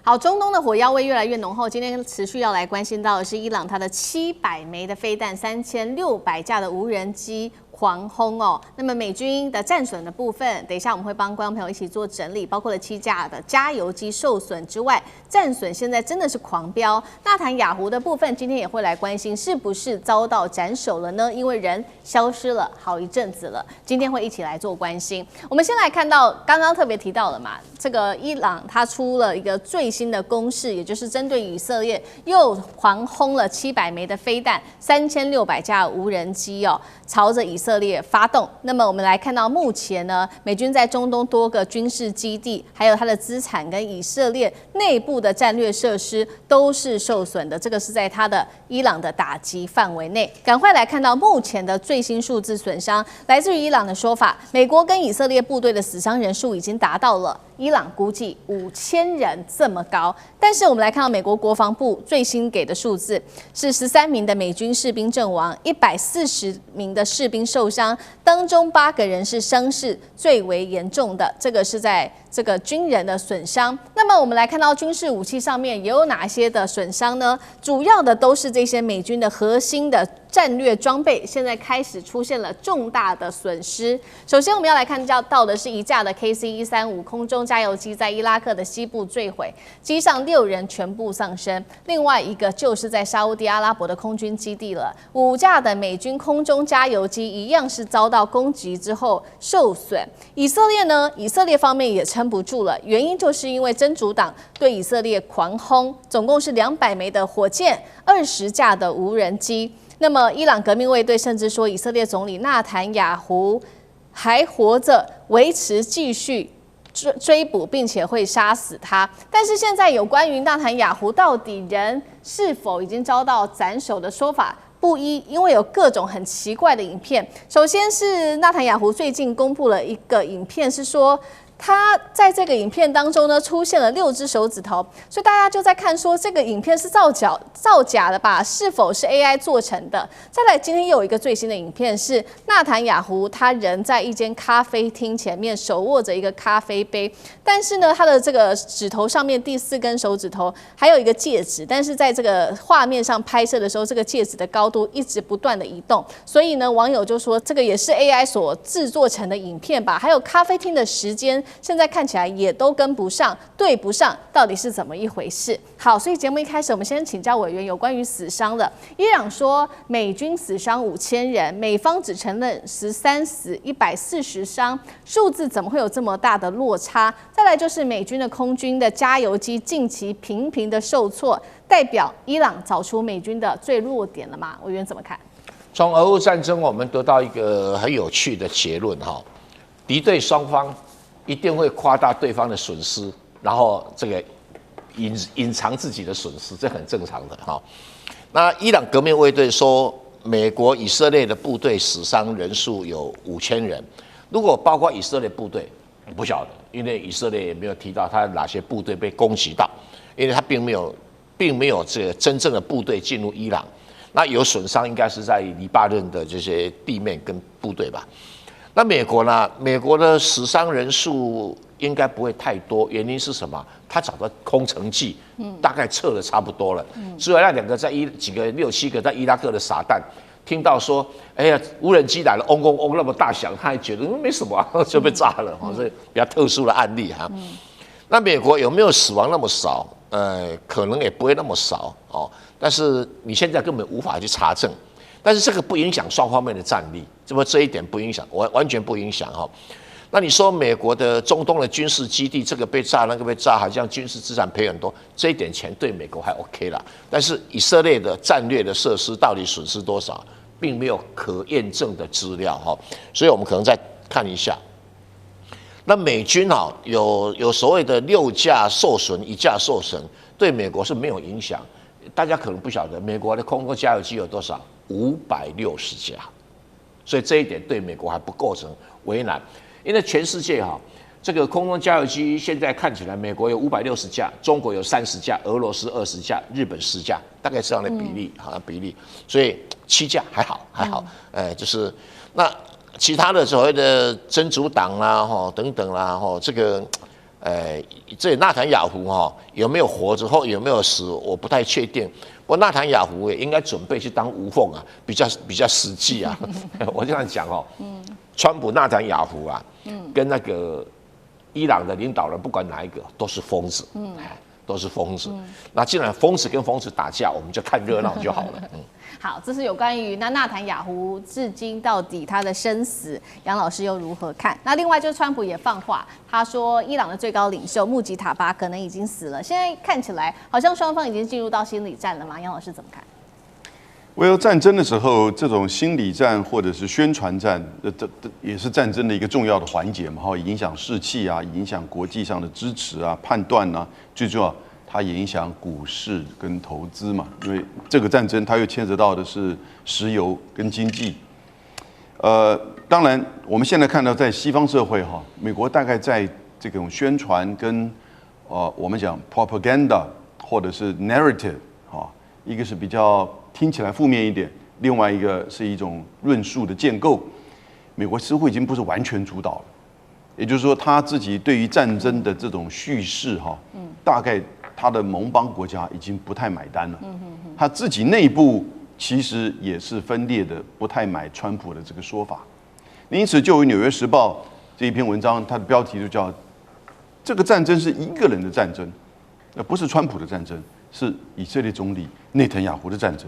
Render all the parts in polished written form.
好，中東的火藥味越來越濃厚。今天持續要來關心到的是伊朗它的700枚的飛彈、3600架的無人機狂轟哦。那麼美軍的戰損的部分，等一下我們會幫觀眾朋友一起做整理，包括了7架的加油機受損之外，戰損現在真的是狂飆。納坦雅胡的部分，今天也會來關心是不是遭到斬首了呢？因為人消失了好一陣子了，今天會一起來做關心。我們先來看到剛剛特別提到了嘛，這個伊朗它出了一個最新的攻勢，也就是針對以色列又狂轟了700枚的飛彈、3600架無人機哦，朝着以色列發動。那麼我們來看到目前呢，美軍在中東多個軍事基地，還有它的資產跟以色列內部的戰略設施都是受損的，這個是在它的伊朗的打擊範圍內。趕快來看到目前的最新數字損傷，來自於伊朗的說法，美國跟以色列部隊的死傷人數已經達到了伊朗估計5000人這麼高。但是我們來看到美國國防部最新給的數字是13名的美軍士兵陣亡，140名的士兵受傷，當中8個人是傷勢最為嚴重的，這個是在這個軍人的損傷。那麼我們來看到軍事武器上面也有哪些的損傷呢？主要的都是這些美軍的核心的戰略裝備，現在開始出現了重大的損失。首先我們要來看到的是一架的 KC-135空中加油機在伊拉克的西部墜毀，機上6人全部喪生。另外一個就是在沙烏地阿拉伯的空軍基地了，5架的美軍空中加油機一樣是遭到攻擊之後受損。以色列呢？以色列方面也撐不住了，原因就是因為真主黨對以色列狂轟，總共是200枚的火箭、20架的無人機。那麼伊朗革命衛隊甚至說，以色列總理納坦雅胡還活着，維持繼續追捕，並且會殺死他。但是現在有關於納坦雅胡到底人是否已經遭到斬首的說法不一，因為有各種很奇怪的影片。首先是納坦雅胡最近公布了一個影片，是說他在這個影片當中呢，出現了6隻手指头，所以大家就在看說這個影片是造假的吧？是否是 AI 做成的？再來，今天又有一個最新的影片，是納坦雅胡他人在一間咖啡廳前面手握着一個咖啡杯，但是呢，他的這個指頭上面第4根手指頭還有一個戒指，但是在這個畫面上拍攝的時候，這個戒指的高度一直不斷的移動，所以呢，網友就說這個也是 AI 所制作成的影片吧？還有咖啡廳的時間。現在看起來也都跟不上，對不上，到底是怎麼一回事？好，所以節目一開始，我們先請教委員有關於死傷的。伊朗說美軍死傷5000人，美方只承認13死140傷，數字怎麼會有這麼大的落差？再來就是美軍的空軍的加油機近期頻頻的受挫，代表伊朗找出美軍的最弱點了嗎？委員怎麼看？從俄烏戰爭，我們得到一個很有趣的結論哈，敵對雙方一定會誇大對方的損失，然後這個隱藏自己的損失，這很正常的哈。那伊朗革命衛隊說，美國、以色列的部隊死傷人數有5000人，如果包括以色列部隊，不曉得，因為以色列也沒有提到他哪些部隊被攻擊到，因為他並沒有這個真正的部隊進入伊朗，那有損傷應該是在黎巴嫩的這些地面跟部隊吧。那美國呢？美國的死傷人數應該不會太多，原因是什麼？他找到空城計，大概測的差不多了。所以那2個在幾個6、7個在伊拉克的傻蛋，聽到說，哎呀，無人機來了，嗡嗡嗡那麼大響，他還覺得沒什麼啊，就被炸了。所以比較特殊的案例哈。那美國有沒有死亡那麼少？可能也不會那麼少哦。但是你現在根本無法去查證。但是這個不影響雙方面的戰力，這一點不影響，完全不影響哈。那你說美國的中東的軍事基地，這個被炸，那個被炸，好像軍事資產賠很多，這一點錢對美國還 OK 啦。但是以色列的戰略的設施到底損失多少，並沒有可驗證的資料哈。所以我們可能再看一下。那美軍哈有所謂的6架受損，1架受損，對美國是沒有影響。大家可能不曉得，美國的空中加油機有多少？560架，所以這一點對美國還不構成為難，因為全世界哈，這個空中加油機現在看起來，美國有560架，中國有30架，俄羅斯20架，日本10架，大概這樣的比例，所以7架還好，就是那其他的所謂的真主黨啦，等等啦，這個這納坦雅胡有沒有活着或有沒有死，我不太確定。不過納坦雅胡也應該準備去當無縫啊，比較實際啊。我這樣講川普、納坦雅胡啊，跟那個伊朗的領導人，不管哪一個，都是瘋子，都是瘋子。那既然瘋子跟瘋子打架，我們就看熱鬧就好了。好，這是有關於納坦雅胡至今到底他的生死，楊老師又如何看？那另外就是川普也放話，他說伊朗的最高領袖穆吉塔巴可能已經死了。現在看起來好像雙方已經進入到心理戰了嗎？楊老師怎麼看？戰爭的時候，這種心理戰或者是宣傳戰，也是戰爭的一個重要的環節嘛，影響士氣啊，影響國際上的支持啊、判斷啊，最重要，它也影響股市跟投資嘛，因為這個戰爭它又牽扯到的是石油跟經濟。當然我們現在看到在西方社會美國大概在這種宣傳跟我們講 propaganda 或者是 narrative 一個是比較聽起來負面一點，另外一個是一種論述的建構。美國似乎已經不是完全主導了，也就是說他自己對於戰爭的這種敘事大概他的盟邦國家已經不太買單了，他自己內部其實也是分裂的，不太買川普的這個說法。因此，就有《紐約時報》這一篇文章，它的標題就叫“這個戰爭是一個人的戰爭，不是川普的戰爭，是以色列總理內塔尼亞胡的戰爭”。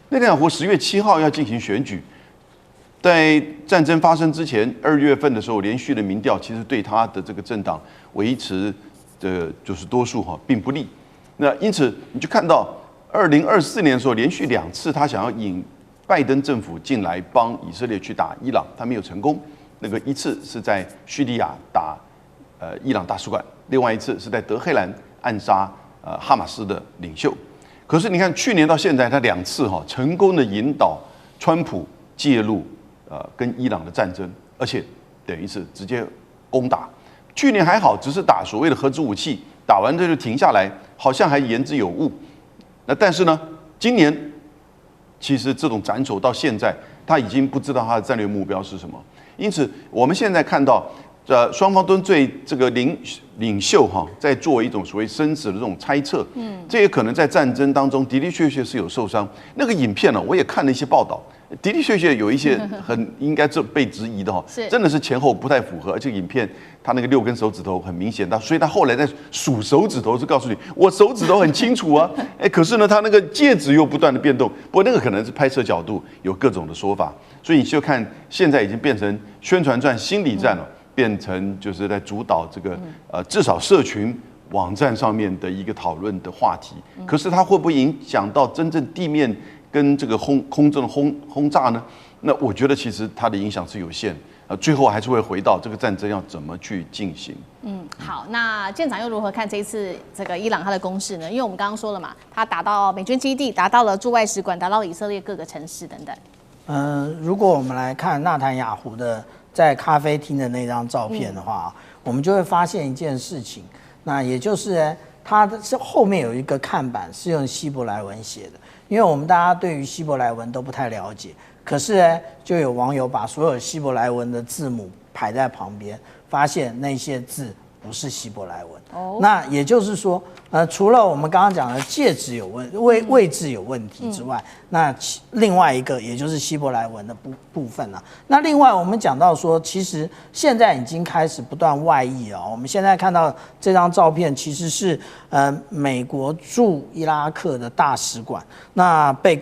內塔尼亞胡10月7號要進行選舉，在戰爭發生之前2月份的時候，連續的民調其實對他的這個政黨維持的就是多數並不利。那因此你就看到2024年的時候，連續2次他想要引拜登政府進來幫以色列去打伊朗，他沒有成功。那個一次是在敘利亞打伊朗大使館，另外一次是在德黑蘭暗殺哈馬斯的領袖。可是你看去年到現在，他2次成功的引導川普介入跟伊朗的戰爭，而且等於是直接攻打。去年還好，只是打所謂的核子武器，打完这就停下來，好像還言之有物。那但是呢，今年其實這種斬首到現在，他已經不知道他的戰略目標是什麼。因此，我們現在看到，雙方都對這個領袖在做一種所謂生死的這種猜測。這也可能在戰爭當中的的確確是有受傷。那個影片呢，我也看了一些報道，的的確確有一些很應該被質疑的真的是前後不太符合。而且影片他那個6根手指頭很明顯，所以他後來在數手指頭是告訴你，我手指頭很清楚啊，可是呢，他那個戒指又不斷的變動。不過那個可能是拍攝角度有各種的說法，所以你就看現在已經變成宣傳戰、心理戰了。變成就是在主導這個至少社群網站上面的一個討論的話題。可是它會不會影響到真正地面跟這個空中的轟炸呢？那我覺得其實它的影響是有限。最後還是會回到這個戰爭要怎麼去進行。好，那艦長又如何看這一次這個伊朗它的攻勢呢？因為我們剛剛說了嘛，它打到美軍基地，打到了駐外使館，打到以色列各個城市等等。如果我們來看納坦雅胡的在咖啡廳的那張照片的話，我們就會發現一件事情，那也就是它是後面有一個看板是用希伯來文寫的，因為我們大家對於希伯來文都不太了解，可是就有網友把所有希伯来文的字母排在旁邊，發現那些字不是希伯来文。那也就是說，除了我們剛剛講的戒指有位置有問題之外，那另外一個也就是希伯來文的部分了。那另外我們講到說，其實現在已經開始不斷外溢了。我們現在看到這張照片，其實是美國駐伊拉克的大使館那被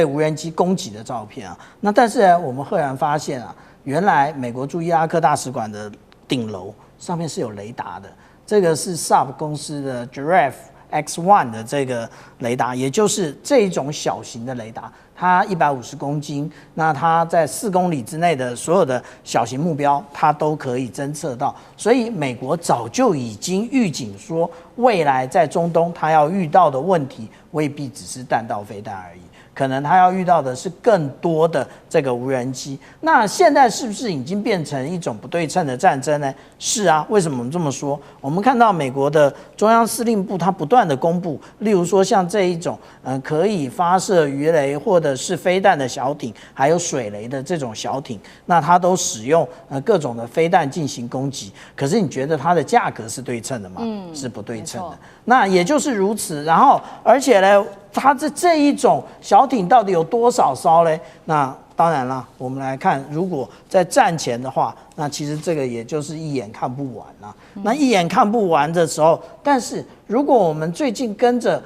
無人機攻擊的照片啊。那但是我們赫然發現啊，原來美國駐伊拉克大使館的頂樓上面是有雷達的。這個是 Saab 公司的 Giraffe X1 的這個雷達，也就是這種小型的雷達，它150公斤，那它在4公里之內的所有的小型目標，它都可以偵測到。所以美國早就已經預警說，未來在中東它要遇到的問題未必只是彈道飛彈而已。可能他要遇到的是更多的這個無人機。那現在是不是已經變成一種不對稱的戰爭呢？是啊，為什麼我們這麼說？我們看到美國的中央司令部它不斷的公布，例如說像這一種可以發射魚雷或者是飛彈的小艇，還有水雷的這種小艇，那它都使用各種的飛彈進行攻擊。可是你覺得它的價格是對稱的嗎？是不對稱的。那也就是如此。然後而且呢，它这一種小艇到底有多少艘呢？那当然了，我們來看，如果在戰前的話，那其實這個也就是一眼看不完啦。那一眼看不完的时候，但是如果我们最近跟着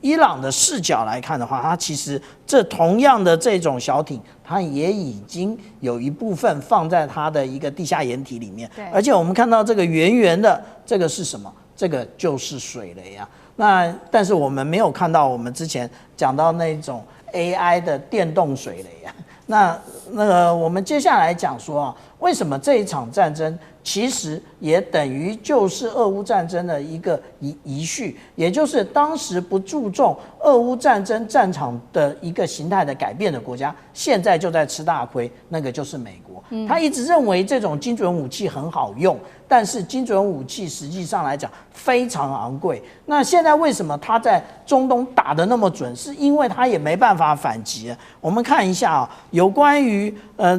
伊朗的視角來看的話，它其實這同樣的這種小艇，它也已經有一部分放在它的一個地下掩體裡面。而且我們看到這個圓圓的，這個是什麼？這個就是水雷啊。那但是我們沒有看到我們之前講到那種 AI 的電動水雷啊。那個我們接下來講說啊，為什麼這一場戰爭其實也等於就是俄烏戰爭的一個遺緒，也就是當時不注重俄烏戰爭戰場的一個形態的改變的國家，現在就在吃大虧，那個就是美國。他一直認為這種精準武器很好用，但是精準武器實際上來講非常昂貴。那現在為什麼他在中東打得那麼準？是因為他也沒辦法反擊。我們看一下啊，有關於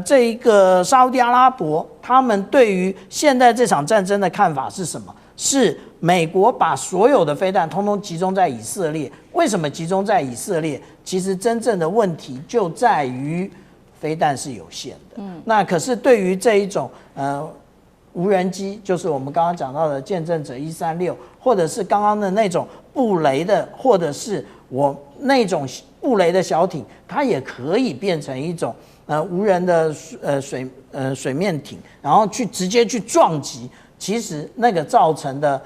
這一個沙烏地阿拉伯，他們對於現在這場戰爭的看法是什麼？是美國把所有的飛彈通通集中在以色列。為什麼集中在以色列？其實真正的問題就在於飛彈是有限的。那可是對於這一種無人機，就是我們剛剛講到的見證者136，或者是剛剛的那種布雷的，或者是我那種布雷的小艇，它也可以變成一種無人的水面艇，然後直接去撞擊，其實那個造成的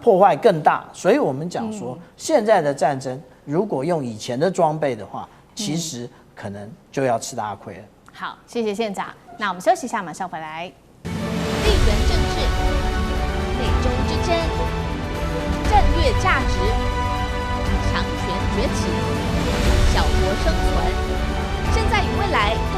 破壞更大。所以我們講說，現在的戰爭如果用以前的裝備的話，其實可能就要吃大虧了。好，謝謝縣長。那我們休息一下，馬上回來。地緣政治、內中之爭、戰略價值、強權崛起、小國生存，現在與未來共